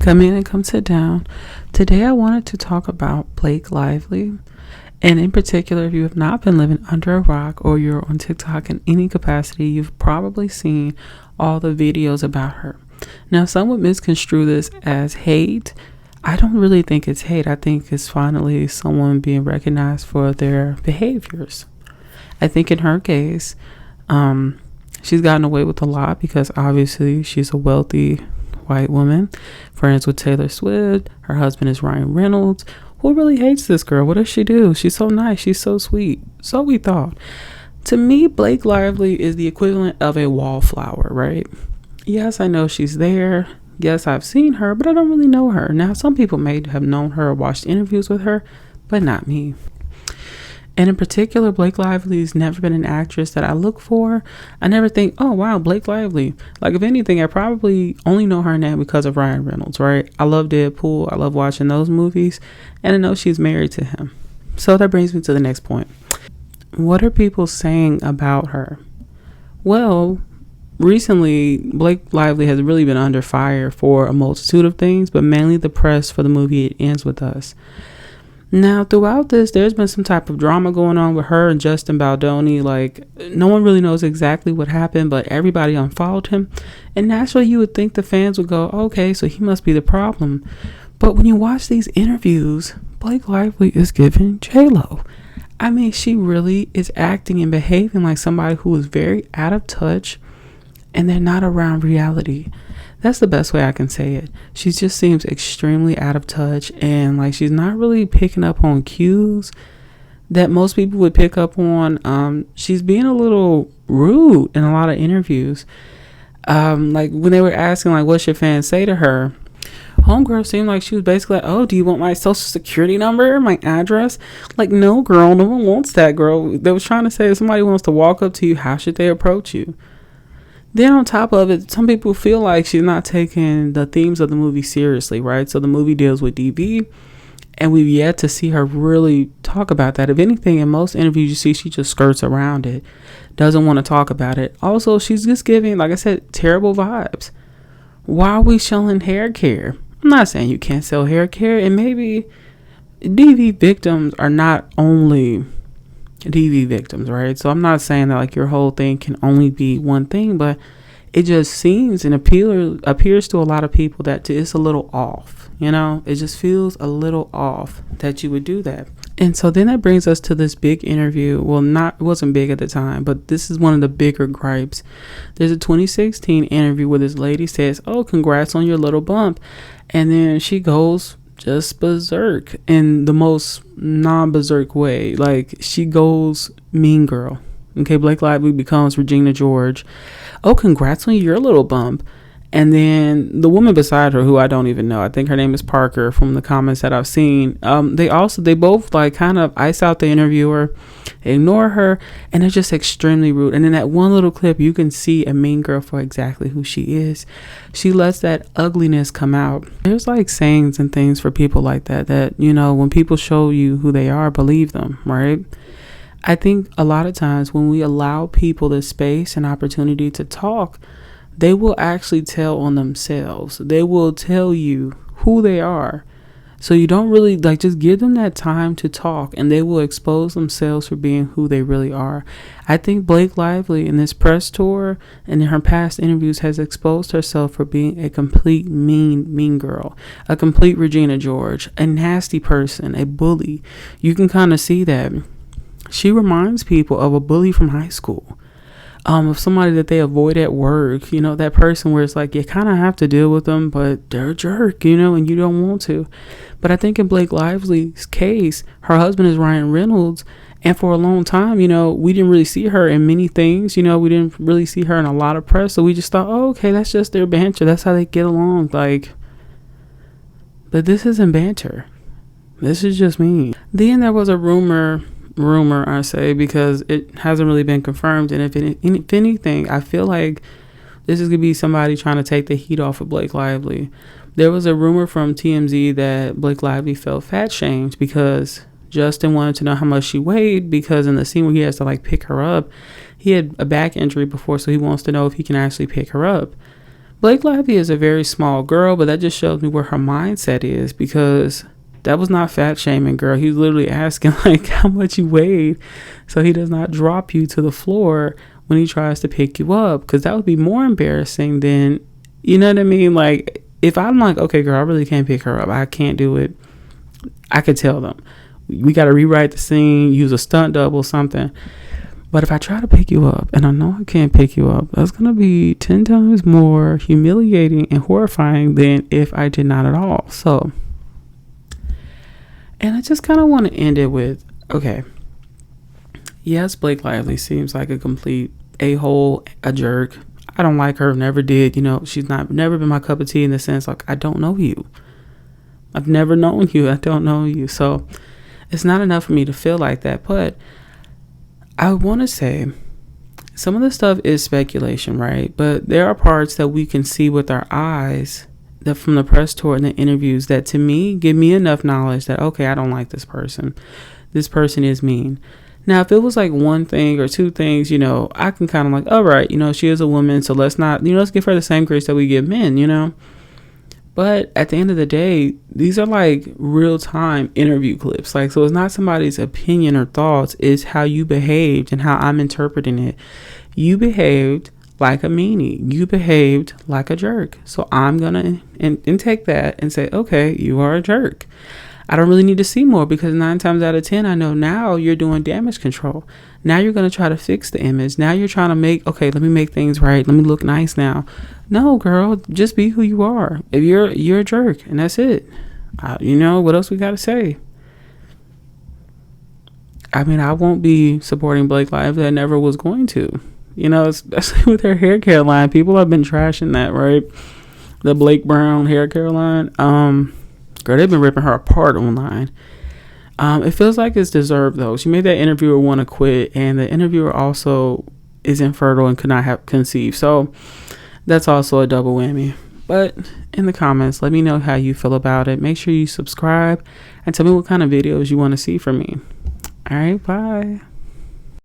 Come in and come sit down. Today I wanted to talk about Blake Lively. And in particular, if you have not been living under a rock or you're on TikTok in any capacity, you've probably seen all the videos about her. Now, some would misconstrue this as hate. I don't really think it's hate. I think it's finally someone being recognized for their behaviors. I think in her case, she's gotten away with a lot because obviously she's a wealthy white woman, friends with Taylor Swift. Her husband is Ryan Reynolds. Who really hates this girl? What does she do? She's so nice. She's so sweet. So we thought. To me, Blake Lively is the equivalent of a wallflower, right? Yes, I know she's there. Yes, I've seen her, but I don't really know her. Now, some people may have known her or watched interviews with her, but not me. And in particular, Blake Lively's never been an actress that I look for. I never think, oh, wow, Blake Lively. Like, if anything, I probably only know her name because of Ryan Reynolds, right? I love Deadpool. I love watching those movies. And I know she's married to him. So that brings me to the next point. What are people saying about her? Well, recently, Blake Lively has really been under fire for a multitude of things, but mainly the press for the movie It Ends With Us. Now, throughout this, there's been some type of drama going on with her and Justin Baldoni. Like, no one really knows exactly what happened, but everybody unfollowed him. And naturally, you would think the fans would go, okay, so he must be the problem. But when you watch these interviews, Blake Lively is giving J-Lo. I mean, she really is acting and behaving like somebody who is very out of touch and they're not around reality. That's the best way I can say it. She just seems extremely out of touch and like she's not really picking up on cues that most people would pick up on. She's being a little rude in a lot of interviews. Like when they were asking like, what should fans say to her? Homegirl seemed like she was basically like, oh, do you want my social security number, my address? Like, no, girl, no one wants that, girl. They was trying to say if somebody wants to walk up to you, how should they approach you? Then on top of it, some people feel like she's not taking the themes of the movie seriously, right? So the movie deals with DV, and we've yet to see her really talk about that. If anything, in most interviews you see, she just skirts around it, doesn't want to talk about it. Also, she's just giving, like I said, terrible vibes. Why are we selling hair care? I'm not saying you can't sell hair care, and maybe DV victims are not only DV victims, right? So I'm not saying that like your whole thing can only be one thing, but it just seems and appears to a lot of people that it's a little off, you know? It just feels a little off that you would do that. And so then that brings us to this big interview. Well, it wasn't big at the time, but this is one of the bigger gripes. There's a 2016 interview where this lady says, oh, congrats on your little bump. And then she goes just berserk in the most non-berserk way. Like, she goes mean girl. Okay, Blake Lively becomes Regina George. Oh, congrats on your little bump. And then the woman beside her, who I don't even know, I think her name is Parker from the comments that I've seen. They both like kind of ice out the interviewer, ignore her, and they're just extremely rude. And in that one little clip, you can see a mean girl for exactly who she is. She lets that ugliness come out. There's like sayings and things for people like that, you know, when people show you who they are, believe them, right? I think a lot of times when we allow people the space and opportunity to talk, they will actually tell on themselves. They will tell you who they are. So you don't really just give them that time to talk, and they will expose themselves for being who they really are. I think Blake Lively in this press tour and in her past interviews has exposed herself for being a complete mean girl, a complete Regina George, a nasty person, a bully. You can kind of see that. She reminds people of a bully from high school. Of somebody that they avoid at work, you know, that person where it's like you kind of have to deal with them, but they're a jerk, you know, and you don't want to. But I think in Blake Lively's case, her husband is Ryan Reynolds, and for a long time, you know, we didn't really see her in many things, you know, we didn't really see her in a lot of press, so we just thought, oh, okay, that's just their banter, that's how they get along, like, but this isn't banter, this is just me. Then there was a rumor I say, because it hasn't really been confirmed, and if anything, I feel like this is gonna be somebody trying to take the heat off of Blake Lively. There was a rumor from TMZ that Blake Lively felt fat shamed because Justin wanted to know how much she weighed, because in the scene where he has to pick her up, he had a back injury before, so he wants to know if he can actually pick her up. Blake Lively is a very small girl, but that just shows me where her mindset is, because that was not fat shaming, girl. He was literally asking like how much you weighed so he does not drop you to the floor when he tries to pick you up, because that would be more embarrassing than, you know what I mean? Like, if I'm like, okay, girl, I really can't pick her up, I can't do it, I could tell them, we got to rewrite the scene, use a stunt double, something. But if I try to pick you up and I know I can't pick you up, that's going to be 10 times more humiliating and horrifying than if I did not at all. So, and I just kind of want to end it with, okay, yes, Blake Lively seems like a complete a-hole, a jerk. I don't like her, never did. You know, she's never been my cup of tea, in the sense like, I don't know you. I've never known you. I don't know you. So it's not enough for me to feel like that. But I want to say some of the stuff is speculation, right? But there are parts that we can see with our eyes, that from the press tour and the interviews, that to me give me enough knowledge that, okay, I don't like this person. This person is mean. Now, if it was like one thing or two things, you know, I can kind of like, all right, you know, she is a woman, so let's not, you know, let's give her the same grace that we give men, you know. But at the end of the day, these are like real-time interview clips. Like, so it's not somebody's opinion or thoughts. It's how you behaved and how I'm interpreting it. You behaved like a meanie. You behaved like a jerk. So I'm going to and take that and say, okay, you are a jerk. I don't really need to see more, because 9 times out of 10, I know now you're doing damage control. Now you're going to try to fix the image. Now you're trying to make, okay, let me make things right. Let me look nice now. No, girl, just be who you are. If you're a jerk, and that's it. You know, what else we got to say? I mean, I won't be supporting Blake Lively. I never was going to. You know, especially with her hair care line. People have been trashing that, right? The Blake Brown hair care line. Girl, they've been ripping her apart online. It feels like it's deserved, though. She made that interviewer want to quit, and the interviewer also is infertile and could not have conceived. So that's also a double whammy. But in the comments, let me know how you feel about it. Make sure you subscribe and tell me what kind of videos you want to see from me. All right, bye.